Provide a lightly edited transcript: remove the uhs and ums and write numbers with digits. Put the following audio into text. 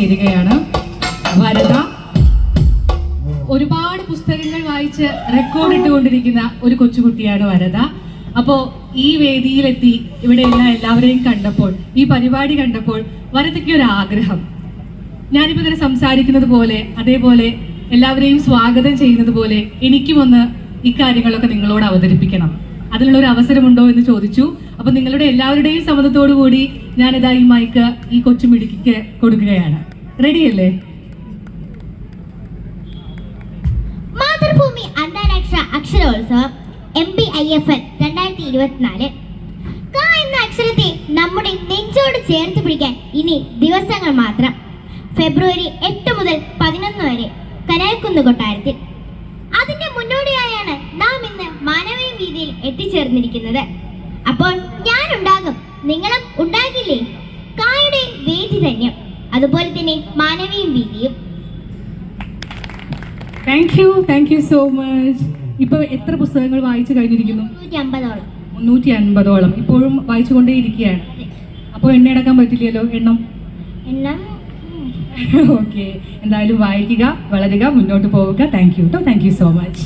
ചേരുകയാണ്. വരദ ഒരുപാട് പുസ്തകങ്ങൾ വായിച്ച് റെക്കോർഡ് ഇട്ടുകൊണ്ടിരിക്കുന്ന ഒരു കൊച്ചുകുട്ടിയാണ് വരദ. അപ്പോൾ ഈ വേദിയിലെത്തി ഇവിടെയുള്ള എല്ലാവരെയും കണ്ടപ്പോൾ, ഈ പരിപാടി കണ്ടപ്പോൾ വരദയ്ക്ക് ഒരു ആഗ്രഹം, ഞാനിപ്പോൾ ഇങ്ങനെ സംസാരിക്കുന്നത് പോലെ അതേപോലെ എല്ലാവരെയും സ്വാഗതം ചെയ്യുന്നത് പോലെ എനിക്കും ഒന്ന് ഇക്കാര്യങ്ങളൊക്കെ നിങ്ങളോട് അവതരിപ്പിക്കണം, അതിനുള്ളൊരു അവസരമുണ്ടോ എന്ന് ചോദിച്ചു. അപ്പൊ നിങ്ങളുടെ എല്ലാവരുടെയും സമ്മതത്തോടു കൂടി ഞാനിതാ ഈ മൈക്ക് ഈ കൊച്ചുമിടുക്കിക്ക് കൊടുക്കുകയാണ്. റെഡിയല്ലേ? മാതൃഭൂമി അന്താരാഷ്ട്ര അക്ഷരോത്സവം MPIFL 2024 ക എന്ന അക്ഷരത്തെ നമ്മുടെ നെഞ്ചോട് ചേർത്ത് പിടിക്കാൻ ഇനി ദിവസങ്ങൾ മാത്രം. ഫെബ്രുവരി 8 മുതൽ 11 വരെ കനകക്കുന്ന് കൊട്ടാരത്തിൽ. അതിന്റെ മുന്നോടിയായാണ് നാം ഇന്ന് മാനവീയം വീതിയിൽ എത്തിച്ചേർന്നിരിക്കുന്നത്. അപ്പോൾ ഞാനുണ്ടാകും, നിങ്ങളും ഉണ്ടാകില്ലേ? കായുടെ വേദി ധന്യം, അതുപോലെ തന്നെ മാനവീയം വീതിയും. Thank you so much. ഇപ്പൊ എത്ര പുസ്തകങ്ങൾ വായിച്ചു കഴിഞ്ഞിരിക്കുന്നു? 350ഓളം. 350ഓളം ഇപ്പോഴും വായിച്ചുകൊണ്ടേ ഇരിക്കുകയാണ്. അപ്പോൾ എണ്ണയടക്കാൻ പറ്റില്ലല്ലോ, എണ്ണം. ഓക്കെ, എന്തായാലും വായിക്കുക, വളരുക, മുന്നോട്ട് പോവുക. Thank you so much.